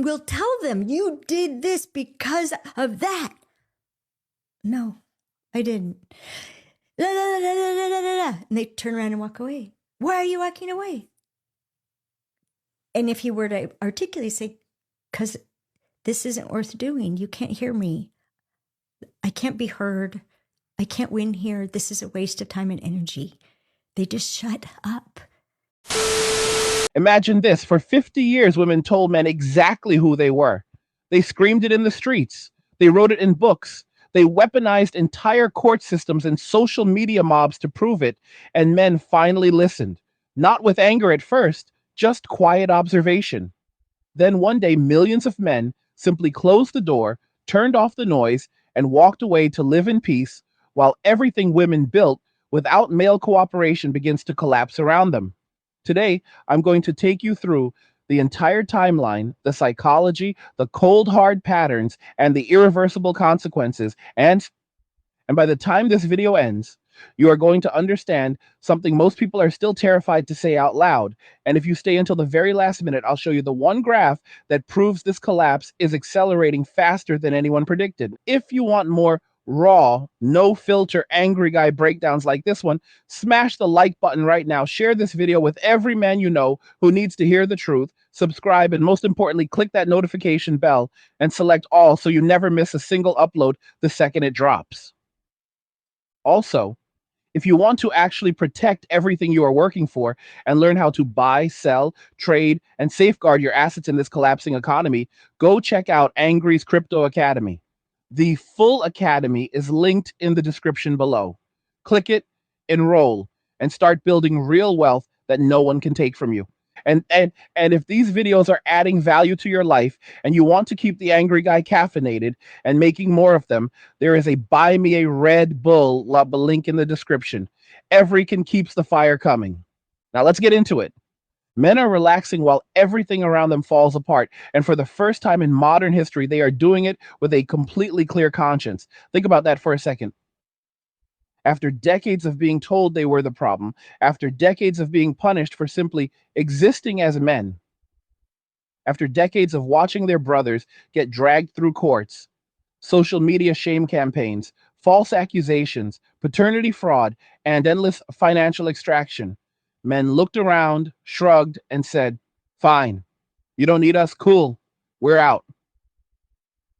We'll tell them you did this because of that. No, I didn't. And they turn around and walk away. Why are you walking away? And if you were to articulate, say, because this isn't worth doing. You can't hear me. I can't be heard. I can't win here. This is a waste of time and energy. They just shut up. Imagine this. For 50 years, women told men exactly who they were. They screamed it in the streets. They wrote it in books. They weaponized entire court systems and social media mobs to prove it, and men finally listened. Not with anger at first, just quiet observation. Then one day, millions of men simply closed the door, turned off the noise, and walked away to live in peace, while everything women built without male cooperation begins to collapse around them. Today, I'm going to take you through the entire timeline, the psychology, the cold hard patterns, and the irreversible consequences. And by the time this video ends, you are going to understand something most people are still terrified to say out loud. And if you stay until the very last minute, I'll show you the one graph that proves this collapse is accelerating faster than anyone predicted. If you want more raw, no filter, angry guy breakdowns like this one, smash the like button right now. Share this video with every man you know who needs to hear the truth. Subscribe, and most importantly, click that notification bell and select all so you never miss a single upload the second it drops. Also, if you want to actually protect everything you are working for and learn how to buy, sell, trade, and safeguard your assets in this collapsing economy, go check out Angry's Crypto Academy. The full academy is linked in the description below. Click it, enroll, and start building real wealth that no one can take from you. And if these videos are adding value to your life and you want to keep the angry guy caffeinated and making more of them, there is a buy me a Red Bull link in the description. Everything keeps the fire coming. Now let's get into it. Men are relaxing while everything around them falls apart. And for the first time in modern history, they are doing it with a completely clear conscience. Think about that for a second. After decades of being told they were the problem, after decades of being punished for simply existing as men, after decades of watching their brothers get dragged through courts, social media shame campaigns, false accusations, paternity fraud, and endless financial extraction, men looked around, shrugged, and said, "Fine, you don't need us, cool, we're out."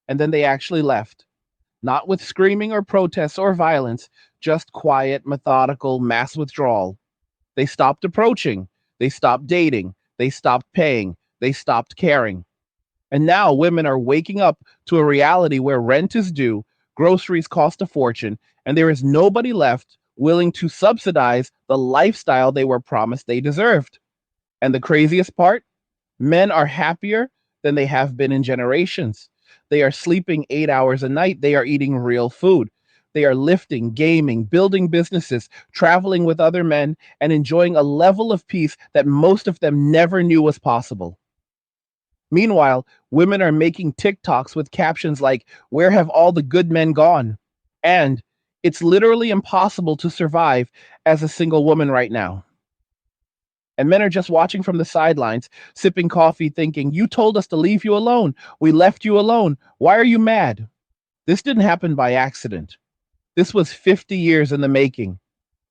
And then they actually left. Not with screaming or protests or violence, just quiet, methodical mass withdrawal. They stopped approaching. They stopped dating. They stopped paying. They stopped caring. And now women are waking up to a reality where rent is due, groceries cost a fortune, and there is nobody left willing to subsidize the lifestyle they were promised they deserved. And the craziest part? Men are happier than they have been in generations. They are sleeping 8 hours a night. They are eating real food. They are lifting, gaming, building businesses, traveling with other men, and enjoying a level of peace that most of them never knew was possible. Meanwhile, women are making TikToks with captions like, "Where have all the good men gone?" And it's literally impossible to survive as a single woman right now. And men are just watching from the sidelines, sipping coffee, thinking, "You told us to leave you alone. We left you alone. Why are you mad?" This didn't happen by accident. This was 50 years in the making.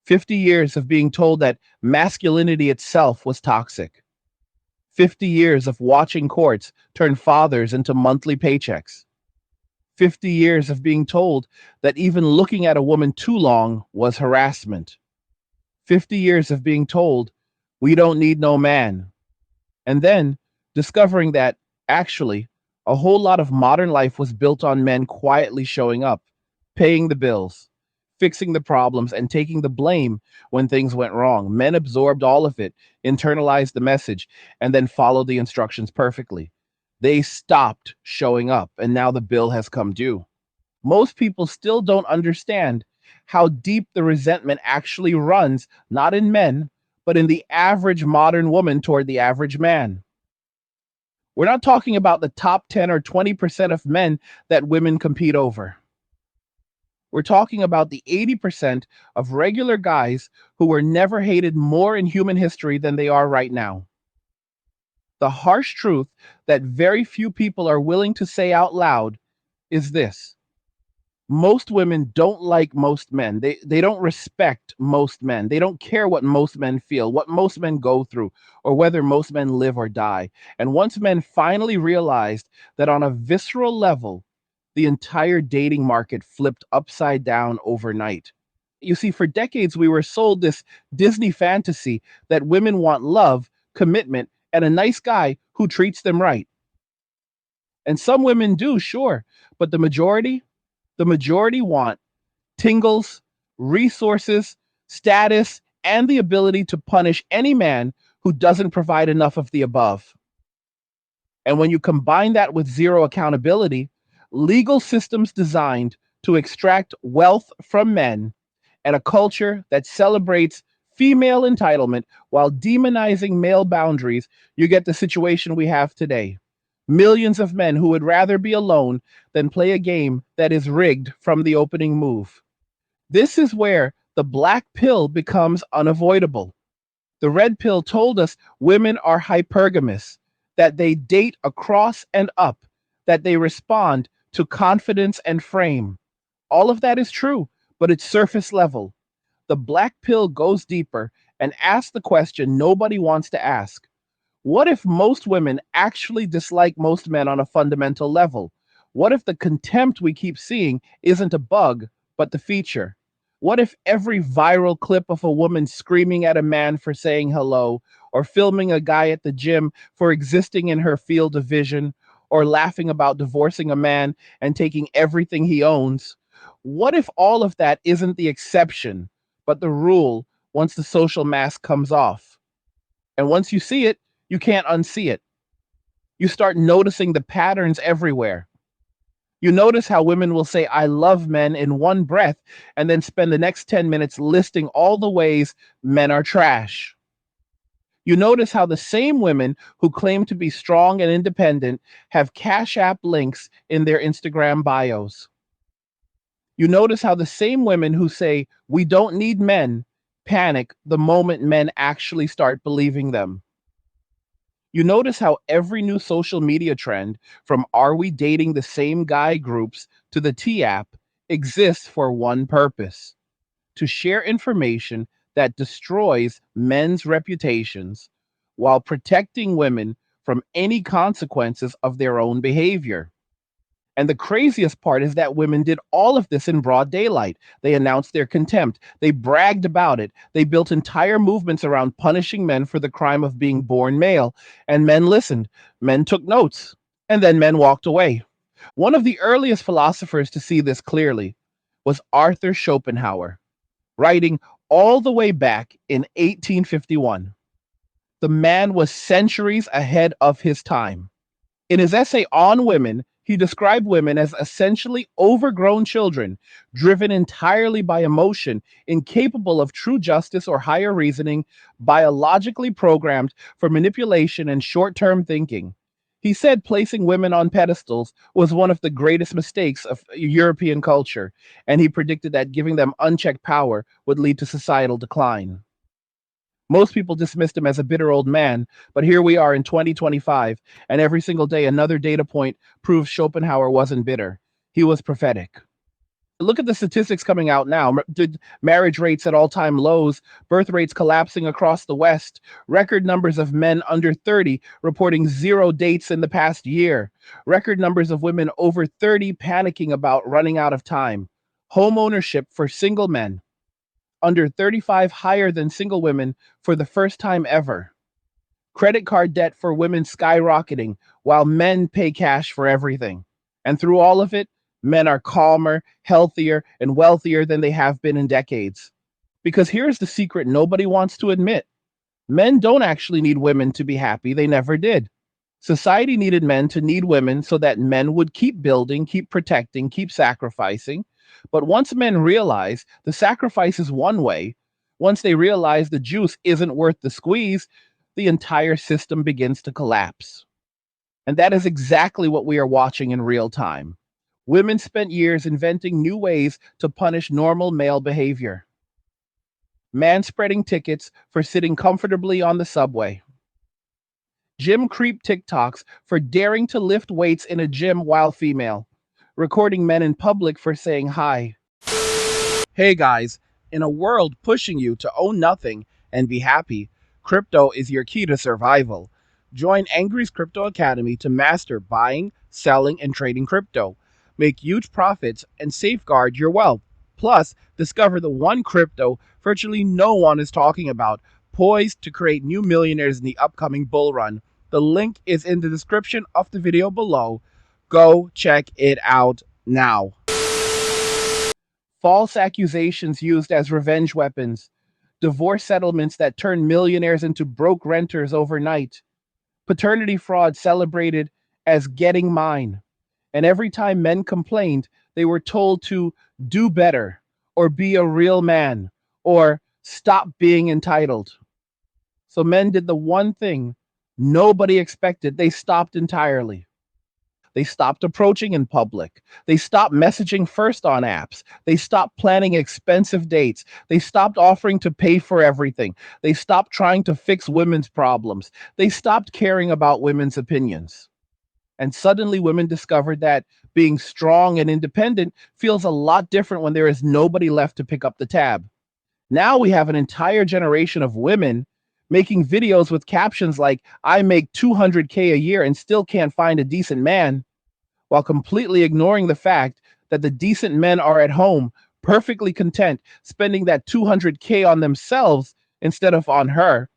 50 years of being told that masculinity itself was toxic. 50 years of watching courts turn fathers into monthly paychecks. 50 years of being told that even looking at a woman too long was harassment. 50 years of being told, "We don't need no man." And then discovering that actually a whole lot of modern life was built on men quietly showing up, paying the bills, fixing the problems, and taking the blame when things went wrong. Men absorbed all of it, internalized the message, and then followed the instructions perfectly. They stopped showing up, and now the bill has come due. Most people still don't understand how deep the resentment actually runs, not in men, but in the average modern woman toward the average man. We're not talking about the top 10 or 20% of men that women compete over. We're talking about the 80% of regular guys who were never hated more in human history than they are right now. The harsh truth that very few people are willing to say out loud is this: most women don't like most men. They don't respect most men. They don't care what most men feel, what most men go through, or whether most men live or die. And once men finally realized that on a visceral level, the entire dating market flipped upside down overnight. You see, for decades we were sold this Disney fantasy that women want love, commitment, and a nice guy who treats them right. And some women do, sure, but the majority want tingles, resources, status, and the ability to punish any man who doesn't provide enough of the above. And when you combine that with zero accountability, legal systems designed to extract wealth from men, and a culture that celebrates female entitlement while demonizing male boundaries, you get the situation we have today. Millions of men who would rather be alone than play a game that is rigged from the opening move. This is where the black pill becomes unavoidable. The red pill told us women are hypergamous, that they date across and up, that they respond to confidence and frame. All of that is true, but it's surface level. The black pill goes deeper and asks the question nobody wants to ask: what if most women actually dislike most men on a fundamental level? What if the contempt we keep seeing isn't a bug, but the feature? What if every viral clip of a woman screaming at a man for saying hello, or filming a guy at the gym for existing in her field of vision, or laughing about divorcing a man and taking everything he owns? What if all of that isn't the exception, but the rule once the social mask comes off? And once you see it, you can't unsee it. You start noticing the patterns everywhere. You notice how women will say, I love men in one breath, and then spend the next 10 minutes listing all the ways men are trash. You notice how the same women who claim to be strong and independent have Cash App links in their Instagram bios. You notice how the same women who say, we don't need men, panic the moment men actually start believing them. You notice how every new social media trend, from are we dating the same guy groups to the T app, exists for one purpose: to share information that destroys men's reputations while protecting women from any consequences of their own behavior. And the craziest part is that women did all of this in broad daylight. They announced their contempt. They bragged about it. They built entire movements around punishing men for the crime of being born male. And men listened. Men took notes. And then men walked away. One of the earliest philosophers to see this clearly was Arthur Schopenhauer, writing all the way back in 1851. The man was centuries ahead of his time. In his essay on women, he described women as essentially overgrown children, driven entirely by emotion, incapable of true justice or higher reasoning, biologically programmed for manipulation and short term thinking. He said placing women on pedestals was one of the greatest mistakes of European culture, and he predicted that giving them unchecked power would lead to societal decline. Most people dismissed him as a bitter old man, but here we are in 2025, and every single day another data point proves Schopenhauer wasn't bitter. He was prophetic. Look at the statistics coming out now. Marriage rates at all-time lows, birth rates collapsing across the West, record numbers of men under 30 reporting zero dates in the past year, record numbers of women over 30 panicking about running out of time, home ownership for single men under 35 higher than single women for the first time ever. Credit card debt for women skyrocketing while men pay cash for everything. And through all of it, men are calmer, healthier, and wealthier than they have been in decades. Because here's the secret nobody wants to admit: men don't actually need women to be happy, they never did. Society needed men to need women so that men would keep building, keep protecting, keep sacrificing. But once men realize the sacrifice is one way, once they realize the juice isn't worth the squeeze, the entire system begins to collapse. And that is exactly what we are watching in real time. Women spent years inventing new ways to punish normal male behavior. Man spreading tickets for sitting comfortably on the subway. gym creep TikToks for daring to lift weights in a gym while female, recording men in public for saying hi. Hey guys, in a world pushing you to own nothing and be happy, crypto is your key to survival. Join Angry's Crypto Academy to master buying, selling, and trading crypto. Make huge profits and safeguard your wealth. Plus, discover the one crypto virtually no one is talking about, poised to create new millionaires in the upcoming bull run. The link is in the description of the video below. Go check it out now. False accusations used as revenge weapons, divorce settlements that turn millionaires into broke renters overnight, paternity fraud celebrated as getting mine. And every time men complained, they were told to do better, or be a real man, or stop being entitled. So men did the one thing nobody expected. They stopped entirely. They stopped approaching in public. They stopped messaging first on apps. They stopped planning expensive dates. They stopped offering to pay for everything. They stopped trying to fix women's problems. They stopped caring about women's opinions. And suddenly women discovered that being strong and independent feels a lot different when there is nobody left to pick up the tab. Now we have an entire generation of women making videos with captions like, I make 200K a year and still can't find a decent man, while completely ignoring the fact that the decent men are at home, perfectly content, spending that 200K on themselves instead of on her.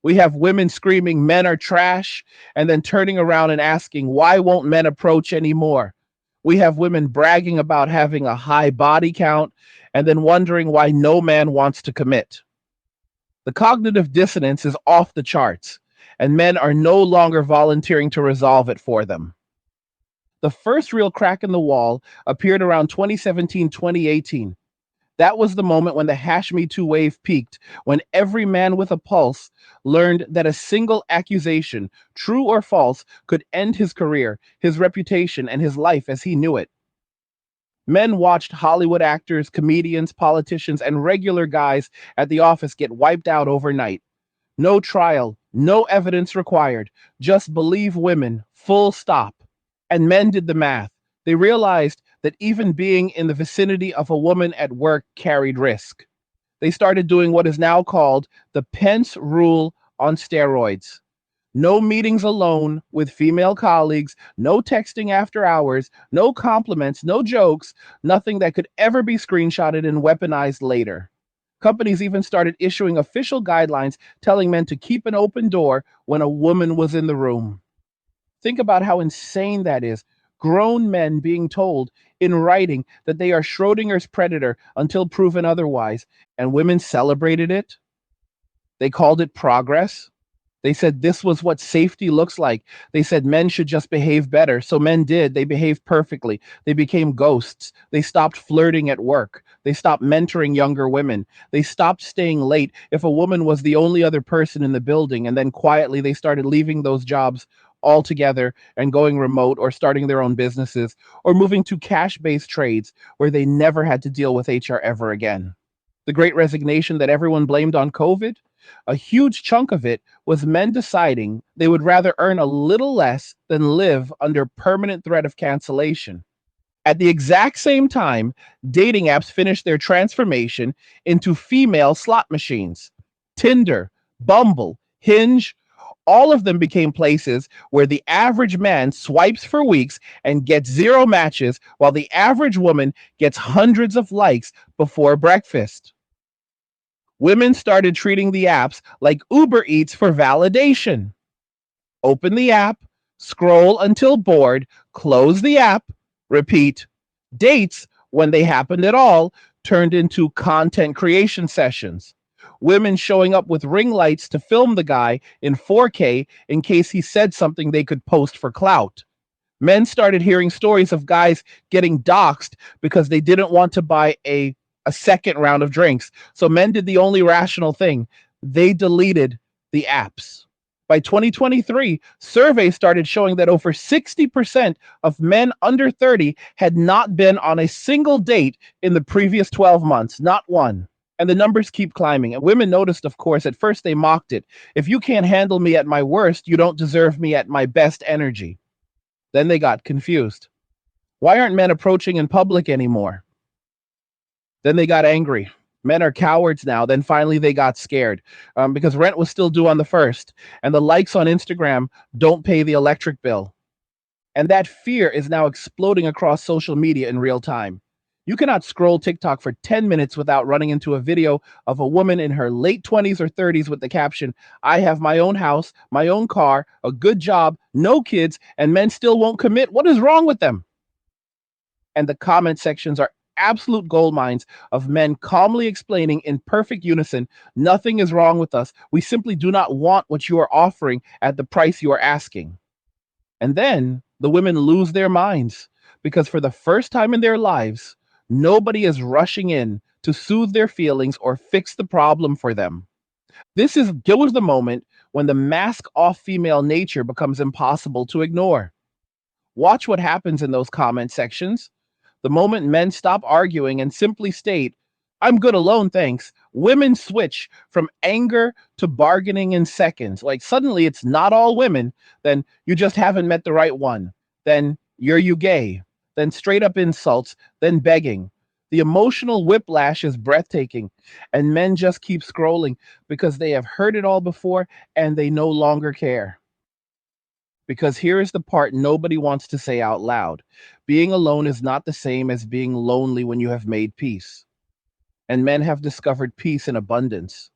We have women screaming, men are trash, and then turning around and asking, why won't men approach anymore? We have women bragging about having a high body count and then wondering why no man wants to commit. The cognitive dissonance is off the charts, and men are no longer volunteering to resolve it for them. The first real crack in the wall appeared around 2017, 2018. That was the moment when the hash Me Too wave peaked, when every man with a pulse learned that a single accusation, true or false, could end his career, his reputation, and his life as he knew it. Men watched Hollywood actors, comedians, politicians, and regular guys at the office get wiped out overnight. No trial, no evidence required, just believe women, full stop. And men did the math. They realized that even being in the vicinity of a woman at work carried risk. They started doing what is now called the Pence rule on steroids. No meetings alone with female colleagues, no texting after hours, no compliments, no jokes, nothing that could ever be screenshotted and weaponized later. Companies even started issuing official guidelines telling men to keep an open door when a woman was in the room. Think about how insane that is. Grown men being told in writing that they are Schrodinger's predator until proven otherwise, and women celebrated it. They called it progress. They said this was what safety looks like. They said men should just behave better. So men did. They behaved perfectly. They became ghosts. They stopped flirting at work. They stopped mentoring younger women. They stopped staying late if a woman was the only other person in the building. And then quietly they started leaving those jobs altogether and going remote or starting their own businesses or moving to cash-based trades where they never had to deal with HR ever again. The great resignation that everyone blamed on COVID, a huge chunk of it was men deciding they would rather earn a little less than live under permanent threat of cancellation. At the exact same time, dating apps finished their transformation into female slot machines. Tinder, Bumble, Hinge, all of them became places where the average man swipes for weeks and gets zero matches, while the average woman gets hundreds of likes before breakfast. Women started treating the apps like Uber Eats for validation. Open the app, scroll until bored, close the app, repeat. Dates, when they happened at all, turned into content creation sessions. Women showing up with ring lights to film the guy in 4K in case he said something they could post for clout. Men started hearing stories of guys getting doxxed because they didn't want to buy a second round of drinks. So men did the only rational thing. They deleted the apps. By 2023, surveys started showing that over 60% of men under 30 had not been on a single date in the previous 12 months, not one. And the numbers keep climbing. And women noticed, of course, at first they mocked it. If you can't handle me at my worst, you don't deserve me at my best energy. Then they got confused. Why aren't men approaching in public anymore? Then they got angry. Men are cowards now. Then finally they got scared because rent was still due on the first, and the likes on Instagram don't pay the electric bill. And that fear is now exploding across social media in real time. You cannot scroll TikTok for 10 minutes without running into a video of a woman in her late 20s or 30s with the caption, I have my own house, my own car, a good job, no kids, and men still won't commit. What is wrong with them? And the comment sections are absolute gold mines of men calmly explaining in perfect unison, nothing is wrong with us. We simply do not want what you are offering at the price you are asking. And then the women lose their minds because for the first time in their lives, nobody is rushing in to soothe their feelings or fix the problem for them. This is was the moment when the mask off female nature becomes impossible to ignore. Watch what happens in those comment sections. The moment men stop arguing and simply state, I'm good alone, thanks, women switch from anger to bargaining in seconds. Like suddenly it's not all women, then you just haven't met the right one. Then you gay. Then straight up insults, then begging. The emotional whiplash is breathtaking, and men just keep scrolling because they have heard it all before and they no longer care. Because here is the part nobody wants to say out loud. Being alone is not the same as being lonely when you have made peace. And men have discovered peace in abundance.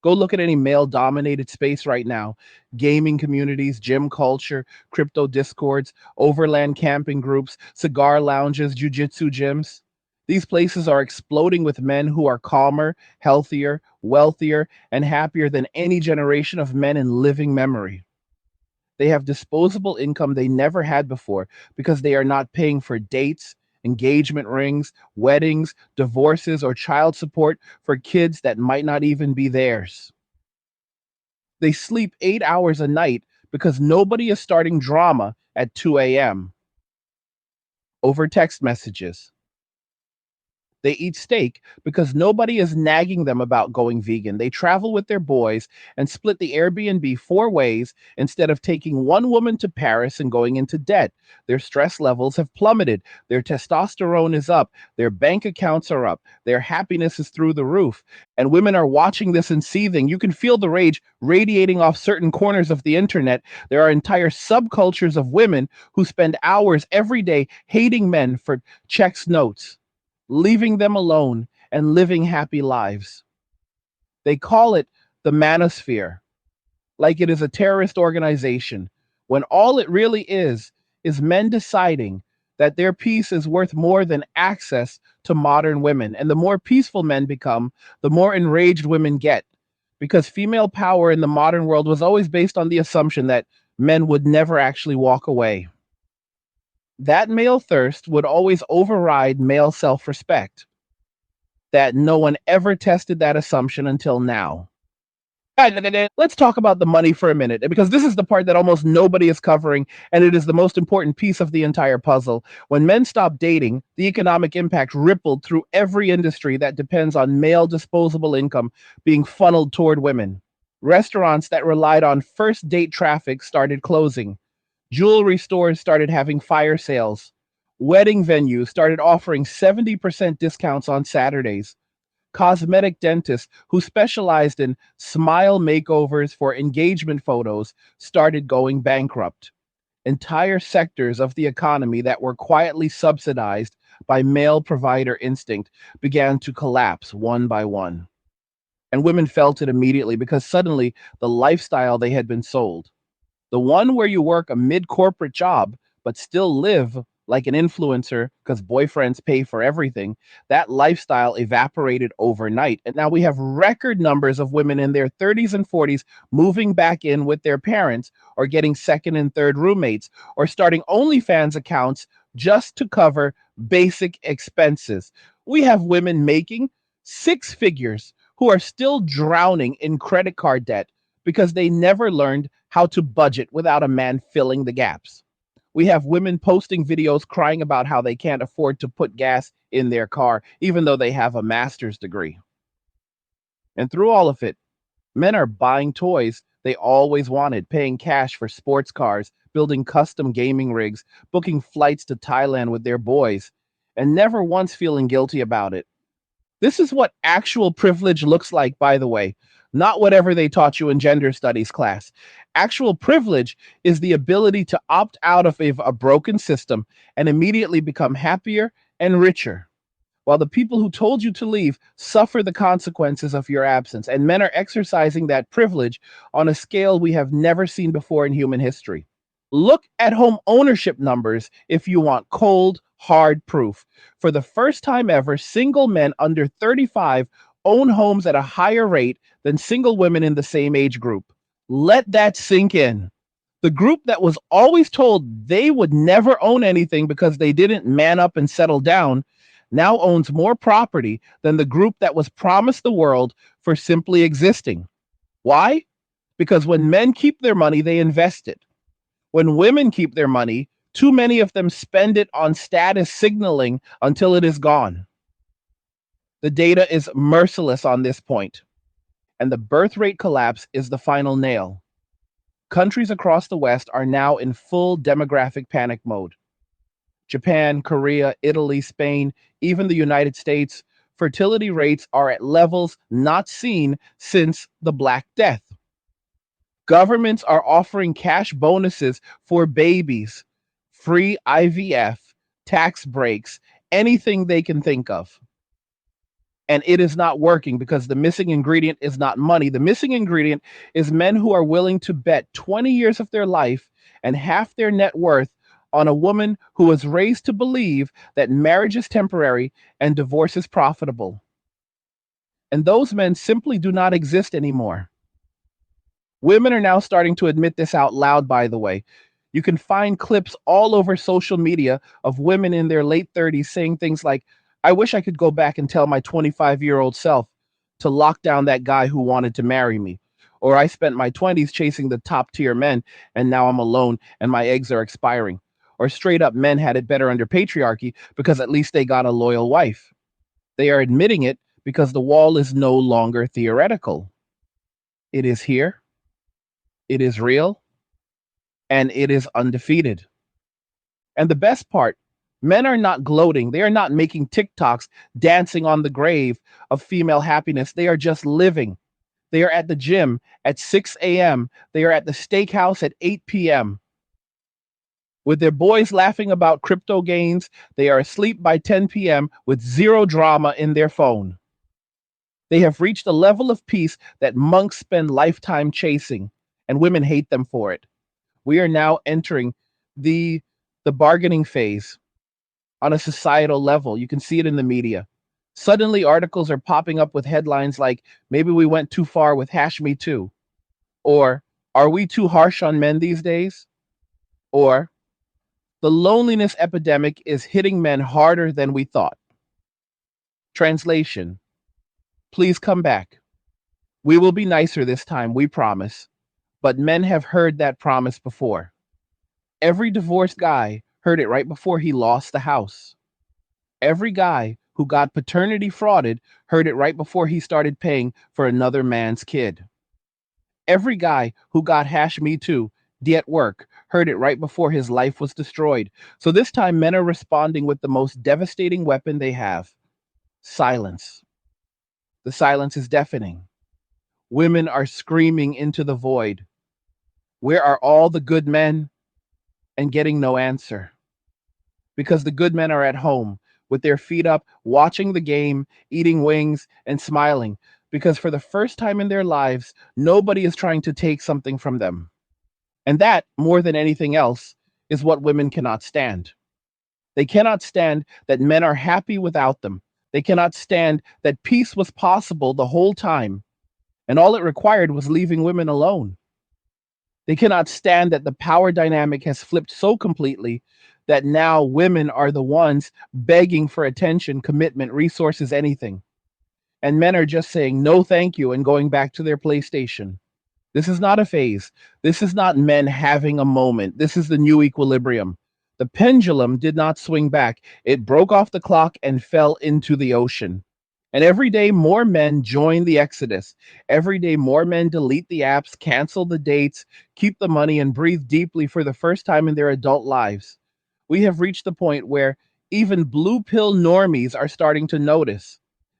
Go look at any male dominated space right now: gaming communities, gym culture, crypto discords, overland camping groups, cigar lounges, jujitsu gyms. These places are exploding with men who are calmer, healthier, wealthier, and happier than any generation of men in living memory. They have disposable income they never had before because they are not paying for dates, engagement rings, weddings, divorces, or child support for kids that might not even be theirs. They sleep 8 hours a night because nobody is starting drama at 2 a.m. over text messages. They eat steak because nobody is nagging them about going vegan. They travel with their boys and split the Airbnb 4 ways instead of taking one woman to Paris and going into debt. Their stress levels have plummeted. Their testosterone is up. Their bank accounts are up. Their happiness is through the roof. And women are watching this and seething. You can feel the rage radiating off certain corners of the internet. There are entire subcultures of women who spend hours every day hating men for checks notes, leaving them alone and living happy lives. They call it the manosphere, like it is a terrorist organization, when all it really is men deciding that their peace is worth more than access to modern women. And the more peaceful men become, the more enraged women get, because female power in the modern world was always based on the assumption that men would never actually walk away. That male thirst would always override male self respect. That no one ever tested that assumption until now. Let's talk about the money for a minute, because this is the part that almost nobody is covering, and it is the most important piece of the entire puzzle. When men stopped dating, the economic impact rippled through every industry that depends on male disposable income being funneled toward women. Restaurants that relied on first date traffic started closing. Jewelry stores started having fire sales. Wedding venues started offering 70% discounts on Saturdays. Cosmetic dentists who specialized in smile makeovers for engagement photos started going bankrupt. Entire sectors of the economy that were quietly subsidized by male provider instinct began to collapse one by one. And women felt it immediately because suddenly the lifestyle they had been sold, the one where you work a mid corporate job, but still live like an influencer because boyfriends pay for everything, that lifestyle evaporated overnight. And now we have record numbers of women in their 30s and 40s moving back in with their parents, or getting second and third roommates, or starting OnlyFans accounts just to cover basic expenses. We have women making six figures who are still drowning in credit card debt because they never learned how to budget without a man filling the gaps. We have women posting videos crying about how they can't afford to put gas in their car, even though they have a master's degree. And through all of it, men are buying toys they always wanted, paying cash for sports cars, building custom gaming rigs, booking flights to Thailand with their boys, and never once feeling guilty about it. This is what actual privilege looks like, by the way, not whatever they taught you in gender studies class. Actual privilege is the ability to opt out of a broken system and immediately become happier and richer, while the people who told you to leave suffer the consequences of your absence. And men are exercising that privilege on a scale we have never seen before in human history. Look at home ownership numbers if you want cold, hard proof. For the first time ever, single men under 35 own homes at a higher rate than single women in the same age group. Let that sink in. The group that was always told they would never own anything because they didn't man up and settle down now owns more property than the group that was promised the world for simply existing. Why? Because when men keep their money, they invest it. When women keep their money, too many of them spend it on status signaling until it is gone. The data is merciless on this point, and the birth rate collapse is the final nail. Countries across the West are now in full demographic panic mode. Japan, Korea, Italy, Spain, even the United States, fertility rates are at levels not seen since the Black Death. Governments are offering cash bonuses for babies, free IVF, tax breaks, anything they can think of. And it is not working because the missing ingredient is not money. The missing ingredient is men who are willing to bet 20 years of their life and half their net worth on a woman who was raised to believe that marriage is temporary and divorce is profitable. And those men simply do not exist anymore. Women are now starting to admit this out loud, by the way. You can find clips all over social media of women in their late 30s saying things like, I wish I could go back and tell my 25-year-old self to lock down that guy who wanted to marry me. Or I spent my 20s chasing the top tier men and now I'm alone and my eggs are expiring. Or straight up, men had it better under patriarchy because at least they got a loyal wife. They are admitting it because the wall is no longer theoretical. It is here, it is real, and it is undefeated. And the best part, men are not gloating. They are not making TikToks dancing on the grave of female happiness. They are just living. They are at the gym at 6 a.m. They are at the steakhouse at 8 p.m. With their boys laughing about crypto gains, they are asleep by 10 p.m. with zero drama in their phone. They have reached a level of peace that monks spend lifetime chasing, and women hate them for it. We are now entering the bargaining phase on a societal level. You can see it in the media. Suddenly, articles are popping up with headlines like, maybe we went too far with #MeToo, or are we too harsh on men these days? Or the loneliness epidemic is hitting men harder than we thought. Translation, please come back. We will be nicer this time, we promise. But men have heard that promise before. Every divorced guy heard it right before he lost the house. Every guy who got paternity frauded heard it right before he started paying for another man's kid. Every guy who got #MeToo at work heard it right before his life was destroyed. So this time, men are responding with the most devastating weapon they have: silence. The silence is deafening. Women are screaming into the void. Where are all the good men? And getting no answer. Because the good men are at home with their feet up, watching the game, eating wings, and smiling. Because for the first time in their lives, nobody is trying to take something from them. And that, more than anything else, is what women cannot stand. They cannot stand that men are happy without them. They cannot stand that peace was possible the whole time, and all it required was leaving women alone. They cannot stand that the power dynamic has flipped so completely that now women are the ones begging for attention, commitment, resources, anything. And men are just saying no thank you and going back to their PlayStation. This is not a phase. This is not men having a moment. This is the new equilibrium. The pendulum did not swing back. It broke off the clock and fell into the ocean. And every day more men join the exodus. Every day more men delete the apps, cancel the dates, keep the money, and breathe deeply for the first time in their adult lives. We have reached the point where even blue pill normies are starting to notice.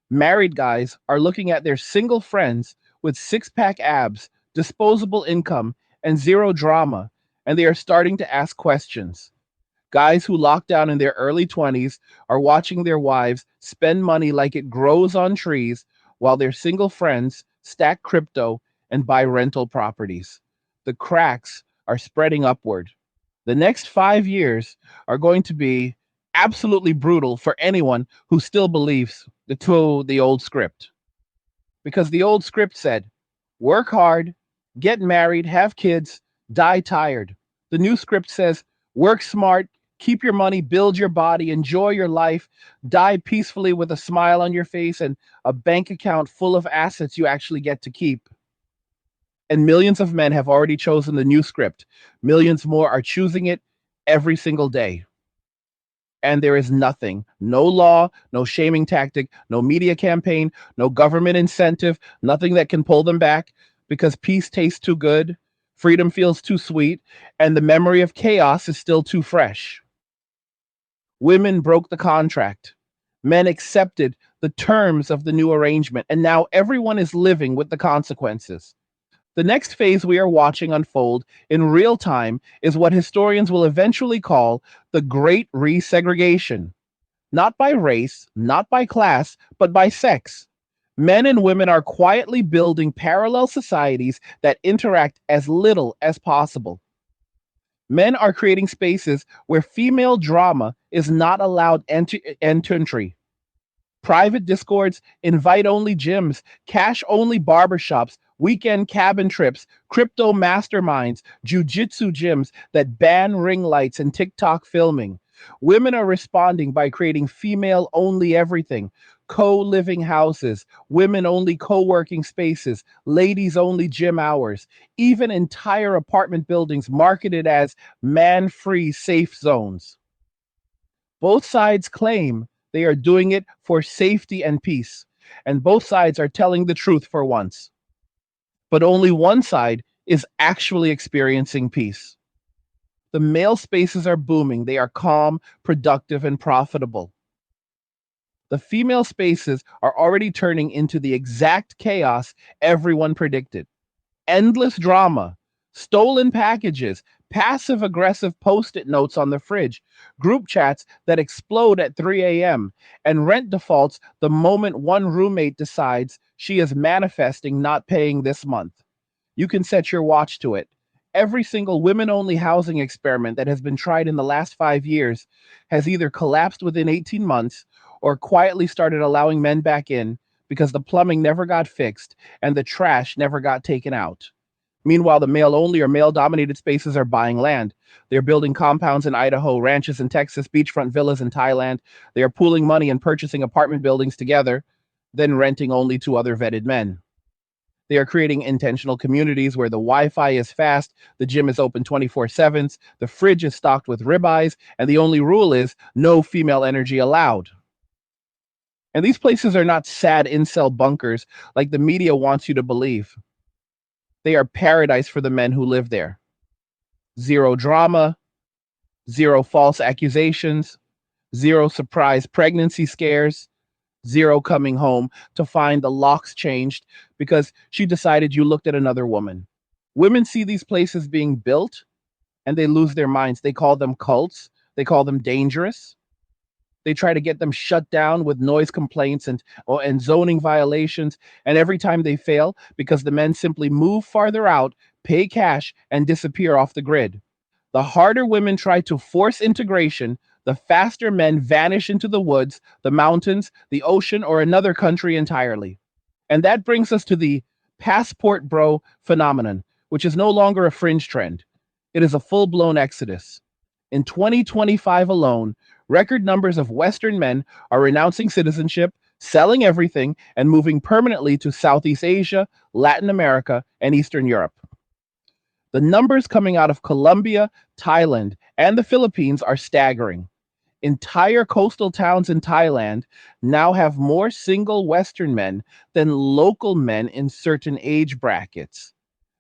Married guys are looking at their single friends with six-pack abs, disposable income, and zero drama, and they are starting to ask questions. Guys who locked down in their early 20s are watching their wives spend money like it grows on trees while their single friends stack crypto and buy rental properties. The cracks are spreading upward. The next 5 years are going to be absolutely brutal for anyone who still believes the old script. Because the old script said, work hard, get married, have kids, die tired. The new script says, work smart, keep your money, build your body, enjoy your life, die peacefully with a smile on your face and a bank account full of assets you actually get to keep. And millions of men have already chosen the new script. Millions more are choosing it every single day. And there is nothing, no law, no shaming tactic, no media campaign, no government incentive, nothing that can pull them back because peace tastes too good, freedom feels too sweet, and the memory of chaos is still too fresh. Women broke the contract. Men accepted the terms of the new arrangement, and now everyone is living with the consequences. The next phase we are watching unfold in real time is what historians will eventually call the Great Resegregation. Not by race, not by class, but by sex. Men and women are quietly building parallel societies that interact as little as possible. Men are creating spaces where female drama is not allowed entry. Private discords, invite only gyms, cash only barbershops, weekend cabin trips, crypto masterminds, jujitsu gyms that ban ring lights and TikTok filming. Women are responding by creating female only everything, co living houses, women only co working spaces, ladies only gym hours, even entire apartment buildings marketed as man free safe zones. Both sides claim they are doing it for safety and peace, and both sides are telling the truth for once. But only one side is actually experiencing peace. The male spaces are booming, they are calm, productive, and profitable. The female spaces are already turning into the exact chaos everyone predicted. Endless drama, stolen packages, passive aggressive post it notes on the fridge, group chats that explode at 3 a.m., and rent defaults the moment one roommate decides she is manifesting not paying this month. You can set your watch to it. Every single women only housing experiment that has been tried in the last 5 years has either collapsed within 18 months or quietly started allowing men back in because the plumbing never got fixed and the trash never got taken out. Meanwhile, the male only or male dominated spaces are buying land. They're building compounds in Idaho, ranches in Texas, beachfront villas in Thailand. They are pooling money and purchasing apartment buildings together, then renting only to other vetted men. They are creating intentional communities where the Wi Fi is fast, the gym is open 24/7, the fridge is stocked with ribeyes, and the only rule is no female energy allowed. And these places are not sad incel bunkers like the media wants you to believe. They are paradise for the men who live there. Zero drama, zero false accusations, zero surprise pregnancy scares, zero coming home to find the locks changed because she decided you looked at another woman. Women see these places being built and they lose their minds. They call them cults, they call them dangerous. They try to get them shut down with noise complaints and zoning violations. And every time they fail, because the men simply move farther out, pay cash, and disappear off the grid. The harder women try to force integration, the faster men vanish into the woods, the mountains, the ocean, or another country entirely. And that brings us to the passport bro phenomenon, which is no longer a fringe trend. It is a full blown exodus. In 2025 alone, record numbers of Western men are renouncing citizenship, selling everything, and moving permanently to Southeast Asia, Latin America, and Eastern Europe. The numbers coming out of Colombia, Thailand, and the Philippines are staggering. Entire coastal towns in Thailand now have more single Western men than local men in certain age brackets.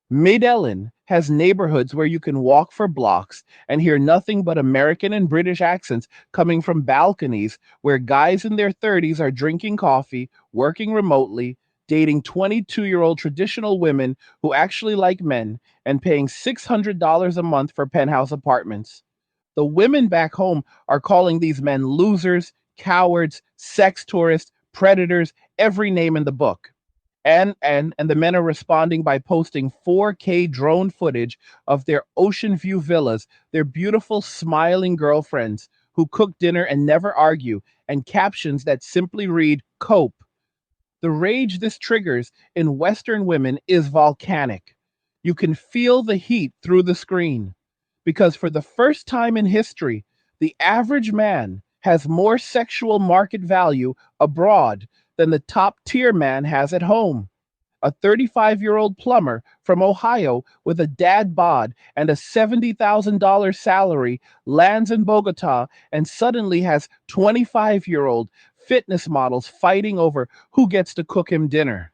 Mid Ellen has neighborhoods where you can walk for blocks and hear nothing but American and British accents coming from balconies where guys in their 30s are drinking coffee, working remotely, dating 22-year-old traditional women who actually like men, and paying $600 a month for penthouse apartments. The women back home are calling these men losers, cowards, sex tourists, predators, every name in the book. And the men are responding by posting 4K drone footage of their ocean view villas, their beautiful smiling girlfriends who cook dinner and never argue, and captions that simply read cope. The rage this triggers in Western women is volcanic. You can feel the heat through the screen because for the first time in history, the average man has more sexual market value abroad than the top tier man has at home. A 35-year-old plumber from Ohio with a dad bod and a $70,000 salary lands in Bogota and suddenly has 25-year-old fitness models fighting over who gets to cook him dinner.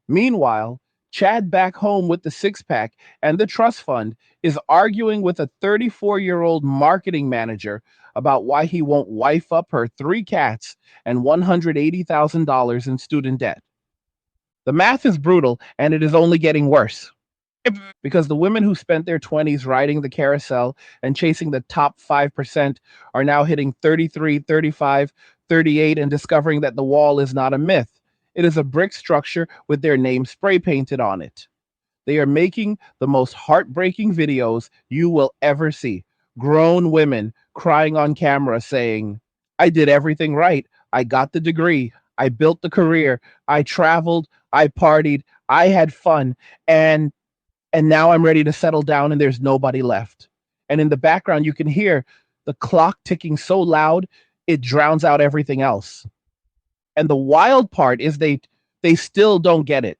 Meanwhile, Chad back home with the six pack and the trust fund is arguing with a 34-year-old marketing manager about why he won't wife up her three cats and $180,000 in student debt. The math is brutal and it is only getting worse because the women who spent their 20s riding the carousel and chasing the top 5% are now hitting 33, 35, 38 and discovering that the wall is not a myth. It is a brick structure with their name spray painted on it. They are making the most heartbreaking videos you will ever see. Grown women crying on camera saying, I did everything right. I got the degree. I built the career. I traveled. I partied. I had fun. And now I'm ready to settle down and there's nobody left. And in the background, you can hear the clock ticking so loud, it drowns out everything else. And the wild part is they still don't get it.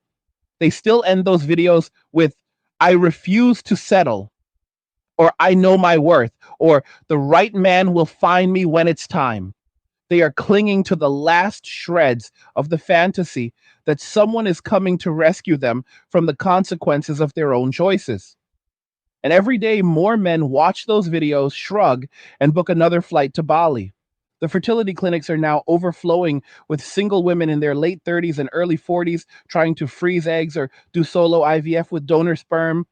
They still end those videos with, I refuse to settle, or I know my worth, or the right man will find me when it's time. They are clinging to the last shreds of the fantasy that someone is coming to rescue them from the consequences of their own choices. And every day, more men watch those videos, shrug, and book another flight to Bali. The fertility clinics are now overflowing with single women in their late 30s and early 40s trying to freeze eggs or do solo IVF with donor sperm.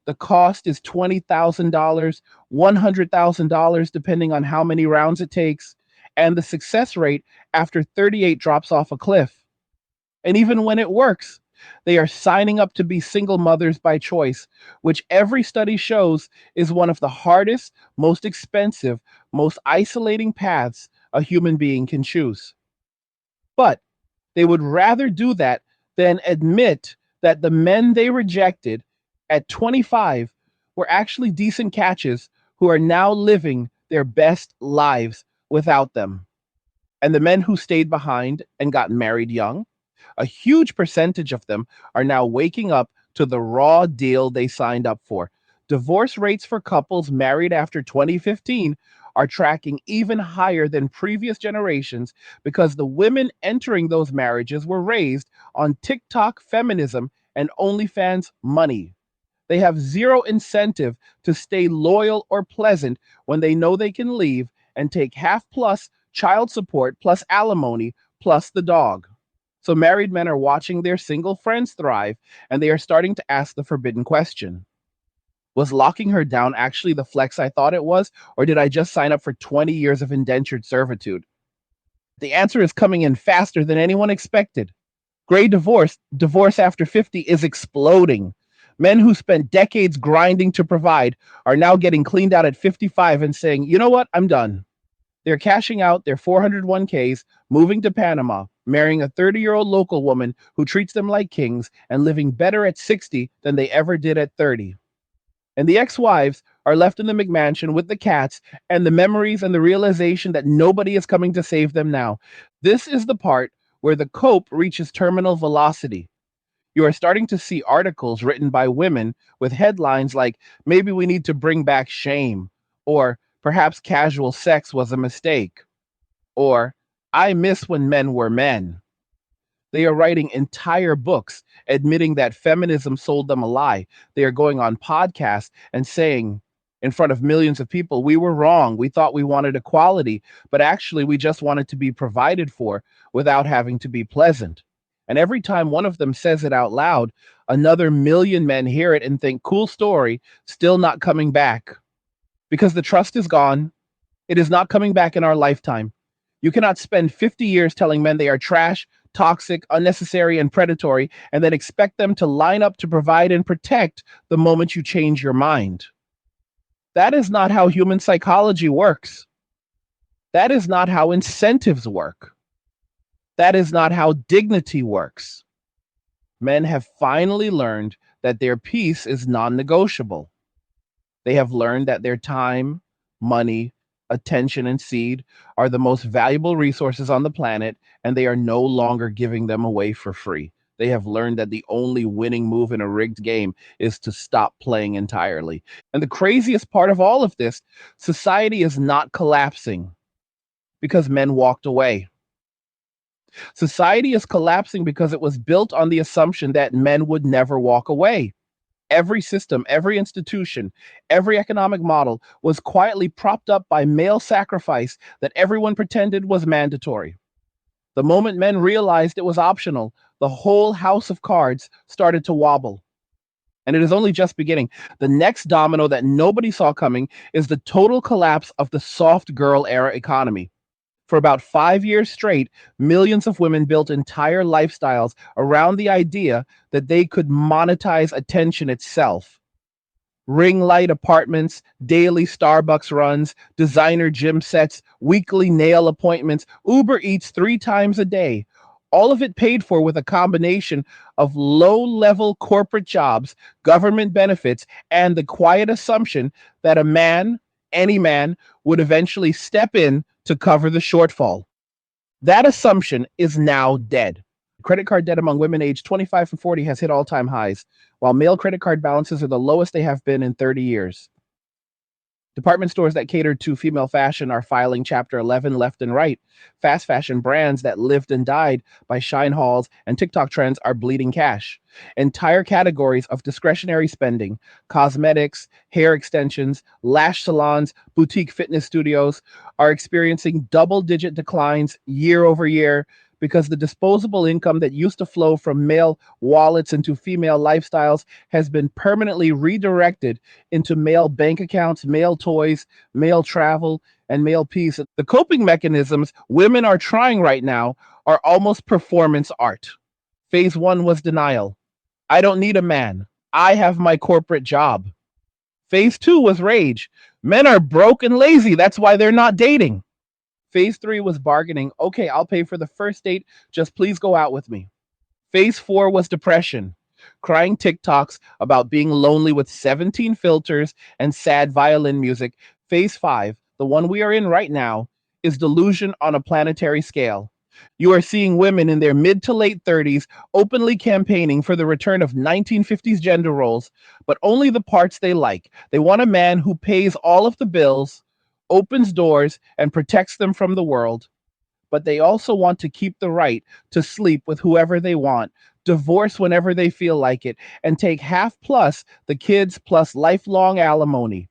The cost is $20,000, $100,000, depending on how many rounds it takes. And the success rate after 38 drops off a cliff. And even when it works, they are signing up to be single mothers by choice, which every study shows is one of the hardest, most expensive, most isolating paths a human being can choose. But they would rather do that than admit that the men they rejected at 25 were actually decent catches who are now living their best lives without them. And the men who stayed behind and got married young, a huge percentage of them are now waking up to the raw deal they signed up for. Divorce rates for couples married after 2015 are tracking even higher than previous generations because the women entering those marriages were raised on TikTok feminism and OnlyFans money. They have zero incentive to stay loyal or pleasant when they know they can leave and take half plus child support plus alimony plus the dog. So married men are watching their single friends thrive and they are starting to ask the forbidden question. Was locking her down actually the flex I thought it was, or did I just sign up for 20 years of indentured servitude? The answer is coming in faster than anyone expected. Gray divorce after 50 is exploding. Men who spent decades grinding to provide are now getting cleaned out at 55 and saying, you know what, I'm done. They're cashing out their 401ks, moving to Panama, marrying a 30-year-old local woman who treats them like kings, and living better at 60 than they ever did at 30. And the ex-wives are left in the McMansion with the cats and the memories and the realization that nobody is coming to save them now. This is the part where the cope reaches terminal velocity. You are starting to see articles written by women with headlines like, maybe we need to bring back shame, or Perhaps casual sex was a mistake. Or, I miss when men were men. They are writing entire books admitting that feminism sold them a lie. They are going on podcasts and saying in front of millions of people, we were wrong. We thought we wanted equality, but actually we just wanted to be provided for without having to be pleasant. And every time one of them says it out loud, another million men hear it and think, cool story, still not coming back. Because the trust is gone. It is not coming back in our lifetime. You cannot spend 50 years telling men they are trash, toxic, unnecessary, and predatory, and then expect them to line up to provide and protect the moment you change your mind. That is not how human psychology works. That is not how incentives work. That is not how dignity works. Men have finally learned that their peace is non negotiable. They have learned that their time, money, attention, and seed are the most valuable resources on the planet, and they are no longer giving them away for free. They have learned that the only winning move in a rigged game is to stop playing entirely. And the craziest part of all of this, society is not collapsing because men walked away. Society is collapsing because it was built on the assumption that men would never walk away. Every system, every institution, every economic model was quietly propped up by male sacrifice that everyone pretended was mandatory. The moment men realized it was optional, the whole house of cards started to wobble. And it is only just beginning. The next domino that nobody saw coming is the total collapse of the soft girl era economy. For about 5 years straight, millions of women built entire lifestyles around the idea that they could monetize attention itself. Ring light apartments, daily Starbucks runs, designer gym sets, weekly nail appointments, Uber Eats 3 times a day. All of it paid for with a combination of low level corporate jobs, government benefits, and the quiet assumption that a man, any man, would eventually step in to cover the shortfall. That assumption is now dead. Credit card debt among women aged 25 and 40 has hit all time highs, while male credit card balances are the lowest they have been in 30 years. Department stores that cater to female fashion are filing Chapter 11 left and right. Fast fashion brands that lived and died by shine hauls and TikTok trends are bleeding cash. Entire categories of discretionary spending, cosmetics, hair extensions, lash salons, boutique fitness studios, are experiencing double-digit declines year over year because the disposable income that used to flow from male wallets into female lifestyles has been permanently redirected into male bank accounts, male toys, male travel, and male peace. The coping mechanisms women are trying right now are almost performance art. Phase one was denial. I don't need a man. I have my corporate job. Phase two was rage. Men are broke and lazy. That's why they're not dating. Phase three was bargaining. Okay, I'll pay for the first date. Just please go out with me. Phase four was depression, crying TikToks about being lonely with 17 filters and sad violin music. Phase five, the one we are in right now, is delusion on a planetary scale. You are seeing women in their mid to late 30s openly campaigning for the return of 1950s gender roles, but only the parts they like. They want a man who pays all of the bills, opens doors, and protects them from the world, but they also want to keep the right to sleep with whoever they want, divorce whenever they feel like it, and take half plus the kids plus lifelong alimony.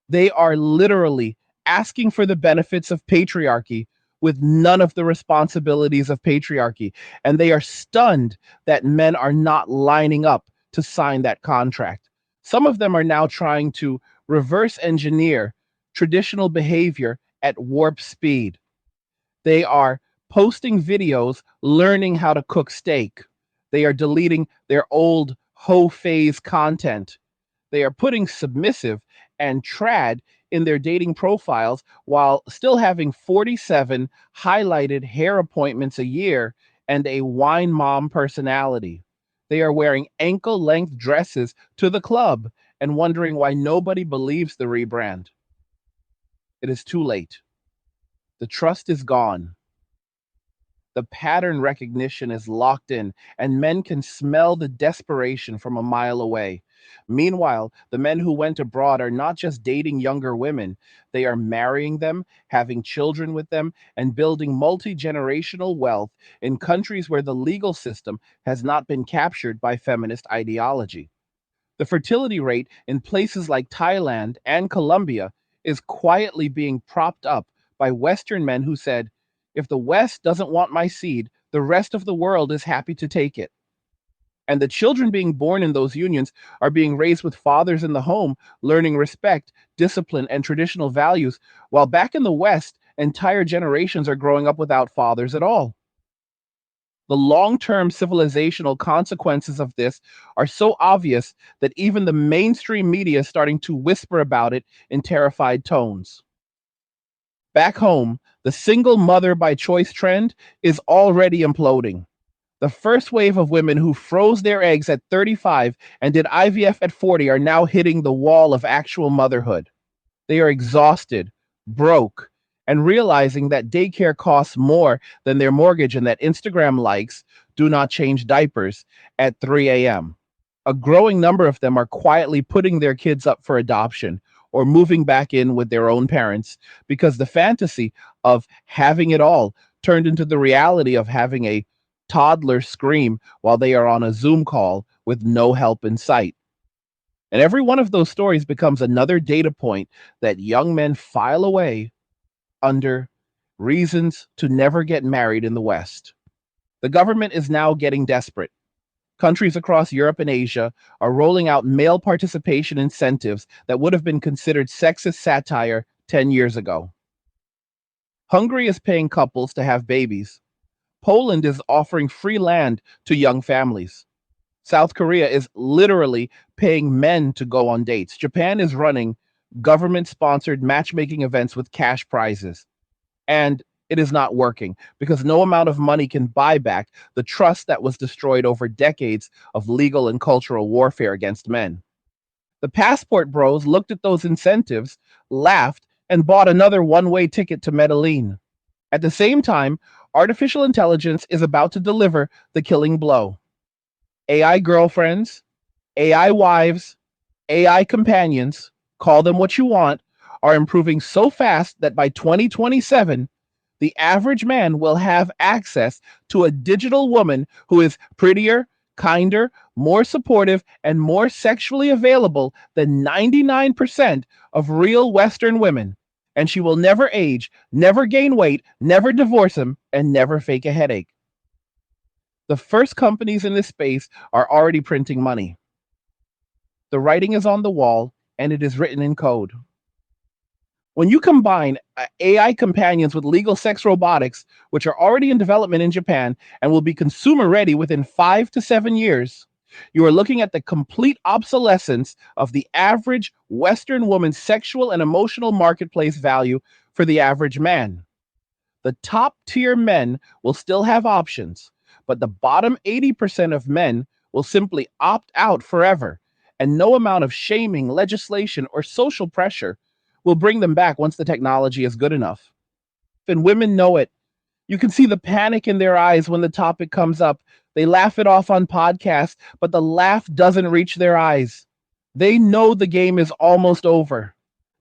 They are literally asking for the benefits of patriarchy with none of the responsibilities of patriarchy. And they are stunned that men are not lining up to sign that contract. Some of them are now trying to reverse engineer traditional behavior at warp speed. They are posting videos learning how to cook steak. They are deleting their old hoe phase content. They are putting submissive and trad in their dating profiles while still having 47 highlighted hair appointments a year and a wine mom personality. They are wearing ankle length dresses to the club and wondering why nobody believes the rebrand. It is too late. The trust is gone. The pattern recognition is locked in, and men can smell the desperation from a mile away. Meanwhile, the men who went abroad are not just dating younger women, they are marrying them, having children with them, and building multi generational wealth in countries where the legal system has not been captured by feminist ideology. The fertility rate in places like Thailand and Colombia is quietly being propped up by Western men who said, if the West doesn't want my seed, the rest of the world is happy to take it. And the children being born in those unions are being raised with fathers in the home, learning respect, discipline, and traditional values, while back in the West, entire generations are growing up without fathers at all. The long term civilizational consequences of this are so obvious that even the mainstream media is starting to whisper about it in terrified tones. Back home, the single mother by choice trend is already imploding. The first wave of women who froze their eggs at 35 and did IVF at 40 are now hitting the wall of actual motherhood. They are exhausted, broke, and realizing that daycare costs more than their mortgage and that Instagram likes do not change diapers at 3 a.m. A growing number of them are quietly putting their kids up for adoption or moving back in with their own parents because the fantasy of having it all turned into the reality of having a toddler scream while they are on a Zoom call with no help in sight. And every one of those stories becomes another data point that young men file away under reasons to never get married in the West. The government is now getting desperate. Countries across Europe and Asia are rolling out male participation incentives that would have been considered sexist satire 10 years ago. Hungary is paying couples to have babies. Poland is offering free land to young families. South Korea is literally paying men to go on dates. Japan is running government sponsored matchmaking events with cash prizes. And it is not working because no amount of money can buy back the trust that was destroyed over decades of legal and cultural warfare against men. The passport bros looked at those incentives, laughed, and bought another one-way ticket to Medellin. At the same time, artificial intelligence is about to deliver the killing blow. AI girlfriends, AI wives, AI companions, call them what you want, are improving so fast that by 2027, the average man will have access to a digital woman who is prettier, kinder, more supportive, and more sexually available than 99% of real Western women. And she will never age, never gain weight, never divorce him, and never fake a headache. The first companies in this space are already printing money. The writing is on the wall, and it is written in code. When you combine AI companions with legal sex robotics, which are already in development in Japan and will be consumer ready within 5 to 7 years, you are looking at the complete obsolescence of the average Western woman's sexual and emotional marketplace value for the average man. The top tier men will still have options, but the bottom 80% of men will simply opt out forever, and no amount of shaming, legislation, or social pressure will bring them back once the technology is good enough. And women know it. You can see the panic in their eyes when the topic comes up. They laugh it off on podcasts, but the laugh doesn't reach their eyes. They know the game is almost over.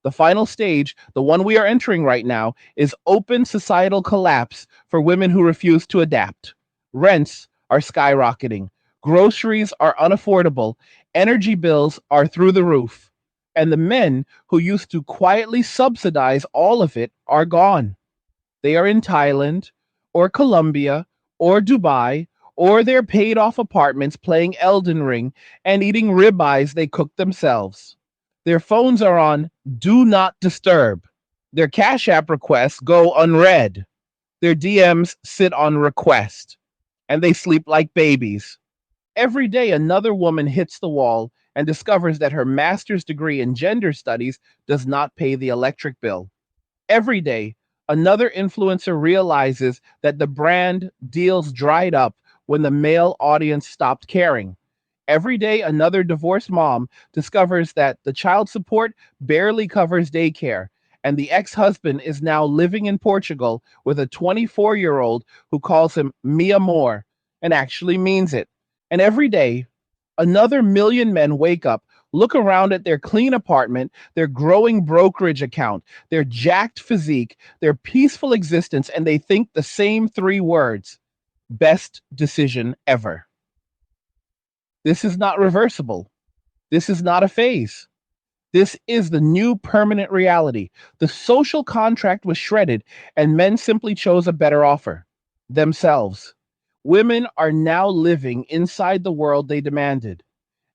The final stage, the one we are entering right now, is open societal collapse for women who refuse to adapt. Rents are skyrocketing. Groceries are unaffordable. Energy bills are through the roof. And the men who used to quietly subsidize all of it are gone. They are in Thailand or Colombia or Dubai, or they're paid off apartments playing Elden Ring and eating ribeyes they cook themselves. Their phones are on Do Not Disturb. Their Cash App requests go unread. Their DMs sit on request. And they sleep like babies. Every day, another woman hits the wall and discovers that her master's degree in gender studies does not pay the electric bill. Every day, another influencer realizes that the brand deals dried up when the male audience stopped caring. Every day, another divorced mom discovers that the child support barely covers daycare, and the ex-husband is now living in Portugal with a 24-year-old who calls him mi amor and actually means it. And every day, another million men wake up Look around at their clean apartment, their growing brokerage account, their jacked physique, their peaceful existence, and they think the same three words: best decision ever. This is not reversible. This is not a phase. This is the new permanent reality. The social contract was shredded, and men simply chose a better offer: themselves. Women are now living inside the world they demanded,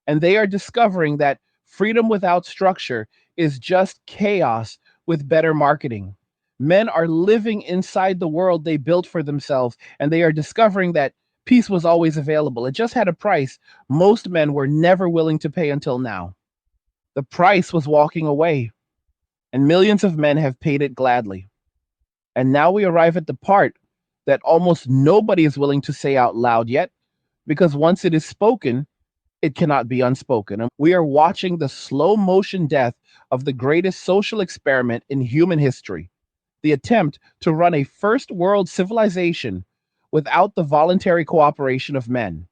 and they are discovering that freedom without structure is just chaos with better marketing. Men are living inside the world they built for themselves, and they are discovering that peace was always available. It just had a price most men were never willing to pay until now. The price was walking away, and millions of men have paid it gladly. And now we arrive at the part that almost nobody is willing to say out loud yet, because once it is spoken, it cannot be unspoken. And we are watching the slow motion death of the greatest social experiment in human history: the attempt to run a first world civilization without the voluntary cooperation of men.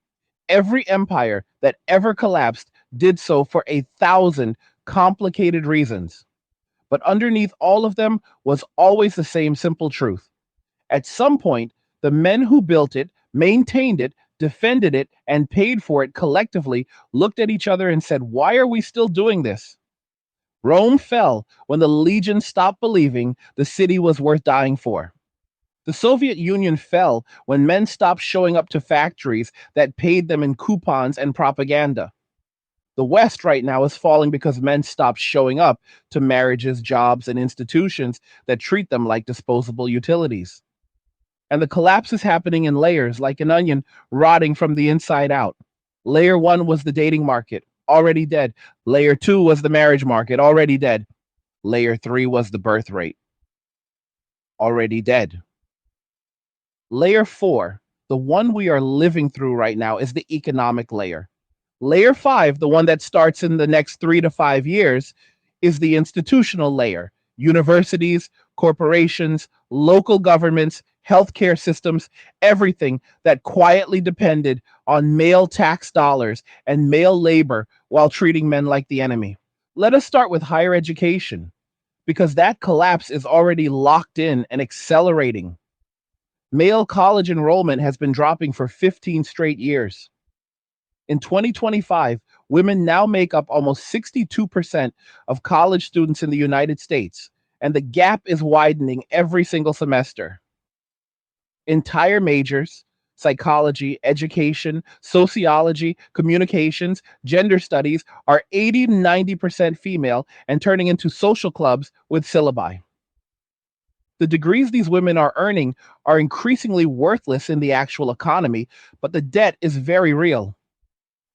Every empire that ever collapsed did so for 1,000 complicated reasons. But underneath all of them was always the same simple truth: at some point, the men who built it, maintained it, defended it, and paid for it collectively looked at each other and said, "Why are we still doing this?" Rome fell when the legion stopped believing the city was worth dying for. The Soviet Union fell when men stopped showing up to factories that paid them in coupons and propaganda. The West right now is falling because men stopped showing up to marriages, jobs, and institutions that treat them like disposable utilities. And the collapse is happening in layers, like an onion rotting from the inside out. Layer one was the dating market, already dead. Layer two was the marriage market, already dead. Layer three was the birth rate, already dead. Layer four, the one we are living through right now, is the economic layer. Layer five, the one that starts in the next 3 to 5 years, is the institutional layer: universities, corporations, local governments, healthcare systems, everything that quietly depended on male tax dollars and male labor while treating men like the enemy. Let us start with higher education, because that collapse is already locked in and accelerating. Male college enrollment has been dropping for 15 straight years. In 2025, women now make up almost 62% of college students in the United States, and the gap is widening every single semester. Entire majors: psychology, education, sociology, communications, gender studies, are 80 to 90% female and turning into social clubs with syllabi. The degrees these women are earning are increasingly worthless in the actual economy, but the debt is very real.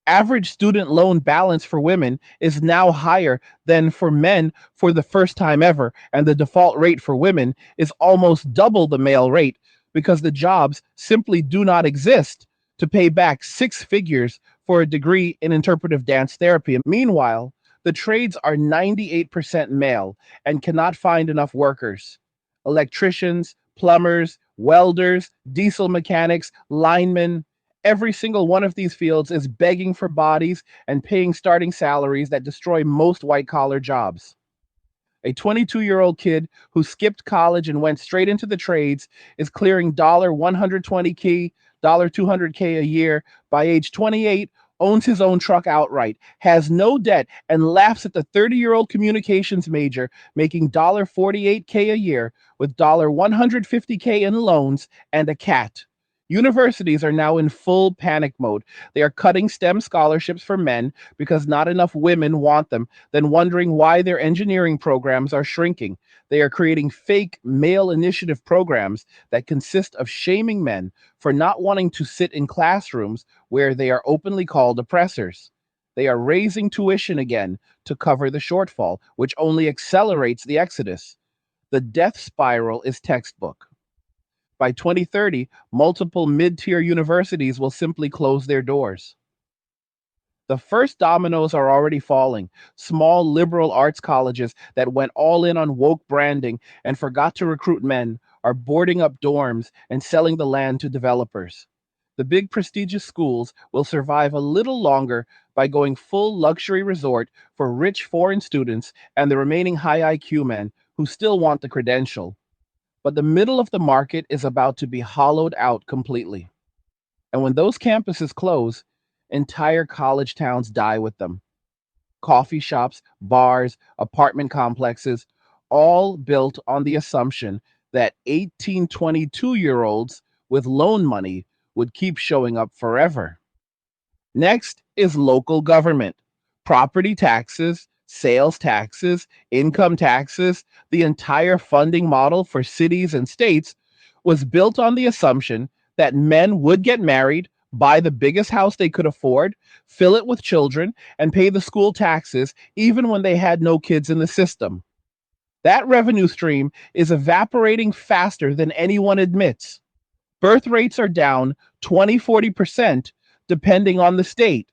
Average student loan balance for women is now higher than for men for the first time ever, and the default rate for women is almost double the male rate, because the jobs simply do not exist to pay back 6 figures for a degree in interpretive dance therapy. Meanwhile, the trades are 98% male and cannot find enough workers: electricians, plumbers, welders, diesel mechanics, linemen. Every single one of these fields is begging for bodies and paying starting salaries that destroy most white collar jobs. A 22-year-old kid who skipped college and went straight into the trades is clearing $120K, $200K a year by age 28, owns his own truck outright, has no debt, and laughs at the 30-year-old communications major making $48K a year with $150K in loans and a cat. Universities are now in full panic mode. They are cutting STEM scholarships for men because not enough women want them, then wondering why their engineering programs are shrinking. They are creating fake male initiative programs that consist of shaming men for not wanting to sit in classrooms where they are openly called oppressors. They are raising tuition again to cover the shortfall, which only accelerates the exodus. The death spiral is textbook. By 2030, multiple mid-tier universities will simply close their doors. The first dominoes are already falling. Small liberal arts colleges that went all in on woke branding and forgot to recruit men are boarding up dorms and selling the land to developers. The big prestigious schools will survive a little longer by going full luxury resort for rich foreign students and the remaining high IQ men who still want the credential. But the middle of the market is about to be hollowed out completely. And when those campuses close, entire college towns die with them. Coffee shops, bars, apartment complexes, all built on the assumption that 18, 22-year-olds with loan money would keep showing up forever. Next is local government, property taxes, sales taxes, income taxes. The entire funding model for cities and states was built on the assumption that men would get married, buy the biggest house they could afford, fill it with children, and pay the school taxes even when they had no kids in the system. That revenue stream is evaporating faster than anyone admits. Birth rates are down 20, 40%, depending on the state.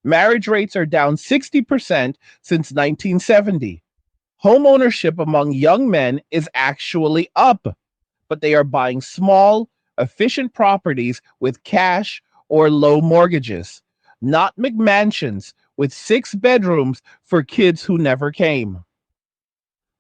Marriage rates are down 60% since 1970. Home ownership among young men is actually up, but they are buying small, efficient properties with cash or low mortgages, not McMansions with 6 bedrooms for kids who never came.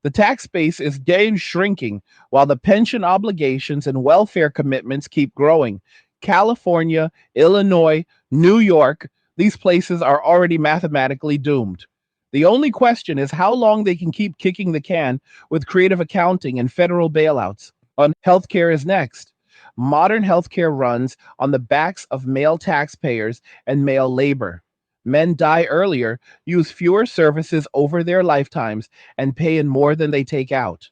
The tax base is getting shrinking while the pension obligations and welfare commitments keep growing. California, Illinois, New York, these places are already mathematically doomed. The only question is how long they can keep kicking the can with creative accounting and federal bailouts. On healthcare is next. Modern healthcare runs on the backs of male taxpayers and male labor. Men die earlier, use fewer services over their lifetimes, and pay in more than they take out.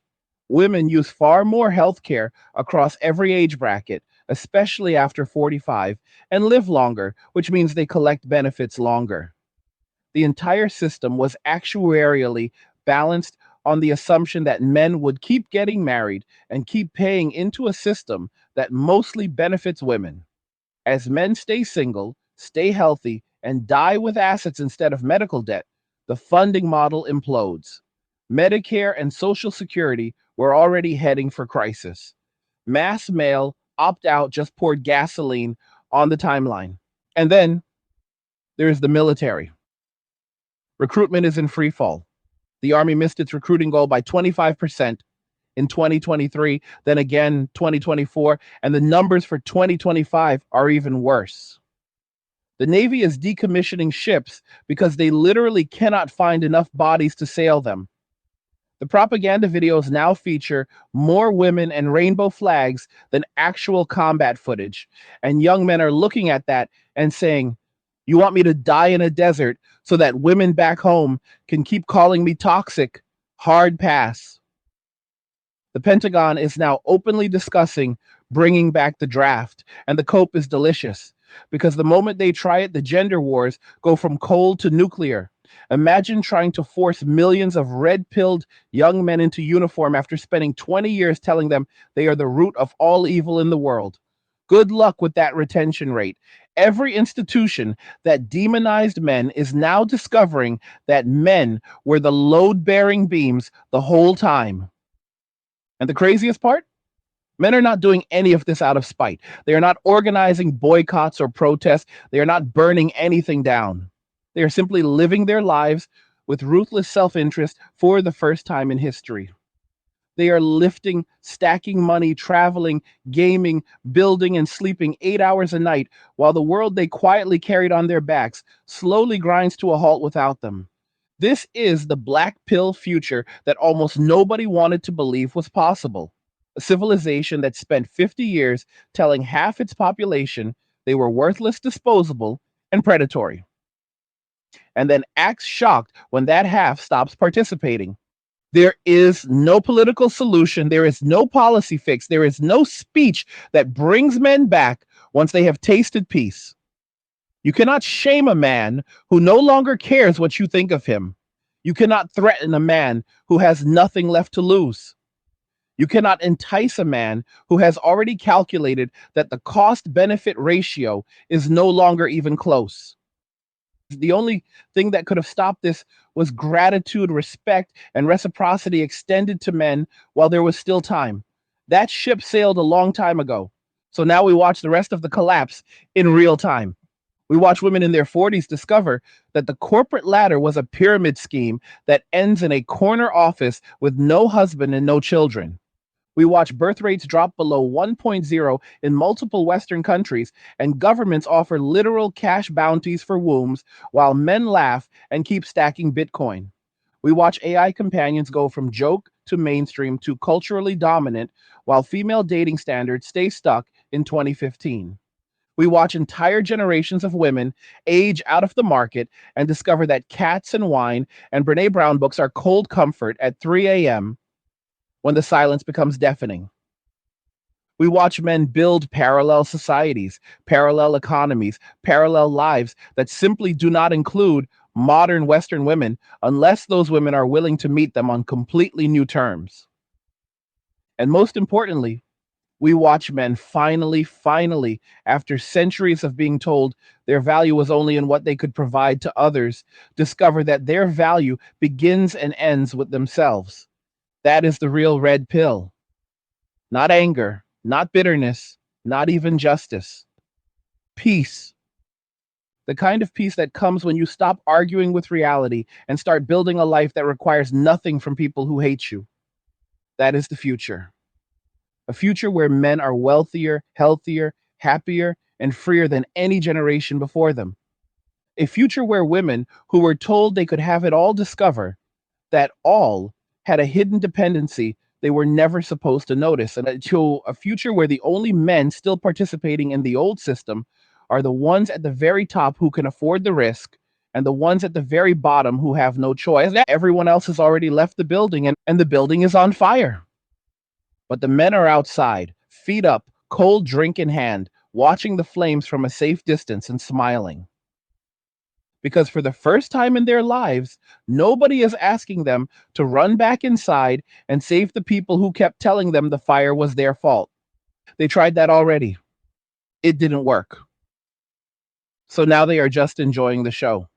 Women use far more health care across every age bracket, especially after 45, and live longer, which means they collect benefits longer. The entire system was actuarially balanced on the assumption that men would keep getting married and keep paying into a system that mostly benefits women. As men stay single, stay healthy, and die with assets instead of medical debt, the funding model implodes. Medicare and Social Security were already heading for crisis. Mass mail opt out just poured gasoline on the timeline. And then there's the military. Recruitment is in free fall. The Army missed its recruiting goal by 25% in 2023, then again 2024, and the numbers for 2025 are even worse. The Navy is decommissioning ships because they literally cannot find enough bodies to sail them. The propaganda videos now feature more women and rainbow flags than actual combat footage, and young men are looking at that and saying, "You want me to die in a desert so that women back home can keep calling me toxic? Hard pass." The Pentagon is now openly discussing bringing back the draft, and the cope is delicious because the moment they try it, the gender wars go from cold to nuclear. Imagine trying to force millions of red-pilled young men into uniform after spending 20 years telling them they are the root of all evil in the world. Good luck with that retention rate. Every institution that demonized men is now discovering that men were the load-bearing beams the whole time. And the craziest part? Men are not doing any of this out of spite. They are not organizing boycotts or protests. They are not burning anything down. They are simply living their lives with ruthless self interest for the first time in history. They are lifting, stacking money, traveling, gaming, building, and sleeping 8 hours a night while the world they quietly carried on their backs slowly grinds to a halt without them. This is the black pill future that almost nobody wanted to believe was possible. A civilization that spent 50 years telling half its population they were worthless, disposable, and predatory, and then acts shocked when that half stops participating. There is no political solution. There is no policy fix. There is no speech that brings men back once they have tasted peace. You cannot shame a man who no longer cares what you think of him. You cannot threaten a man who has nothing left to lose. You cannot entice a man who has already calculated that the cost benefit ratio is no longer even close. The only thing that could have stopped this was gratitude, respect, and reciprocity extended to men while there was still time. That ship sailed a long time ago. So now we watch the rest of the collapse in real time. We watch women in their 40s discover that the corporate ladder was a pyramid scheme that ends in a corner office with no husband and no children. We watch birth rates drop below 1.0 in multiple Western countries, and governments offer literal cash bounties for wombs while men laugh and keep stacking Bitcoin. We watch AI companions go from joke to mainstream to culturally dominant, while female dating standards stay stuck in 2015. We watch entire generations of women age out of the market and discover that Cats and Wine and Brene Brown books are cold comfort at 3 a.m. when the silence becomes deafening. We watch men build parallel societies, parallel economies, parallel lives that simply do not include modern Western women unless those women are willing to meet them on completely new terms. And most importantly, we watch men finally, after centuries of being told their value was only in what they could provide to others, discover that their value begins and ends with themselves. That is the real red pill. Not anger, not bitterness, not even justice. Peace. The kind of peace that comes when you stop arguing with reality and start building a life that requires nothing from people who hate you. That is the future. A future where men are wealthier, healthier, happier, and freer than any generation before them. A future where women who were told they could have it all discover that all had a hidden dependency they were never supposed to notice, and to a future where the only men still participating in the old system are the ones at the very top who can afford the risk, and the ones at the very bottom who have no choice. Everyone else has already left the building, and the building is on fire. But the men are outside, feet up, cold drink in hand, watching the flames from a safe distance and smiling. Because for the first time in their lives, nobody is asking them to run back inside and save the people who kept telling them the fire was their fault. They tried that already. It didn't work. So now they are just enjoying the show.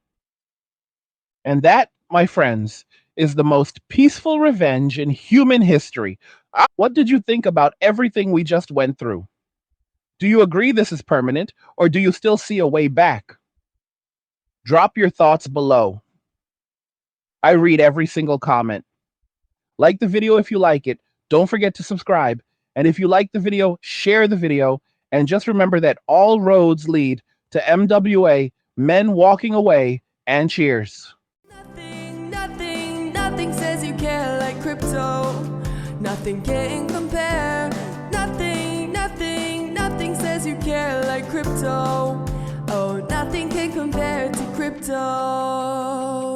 And that, my friends, is the most peaceful revenge in human history. What did you think about everything we just went through? Do you agree this is permanent, or do you still see a way back? Drop your thoughts below. I read every single comment. Like the video if you like it. Don't forget to subscribe. And if you like the video, share the video. And just remember that all roads lead to MWA, men walking away, and cheers. Nothing says you care like crypto. Nothing can compare. Nothing says you care like crypto. Oh, nothing can compare to crypto.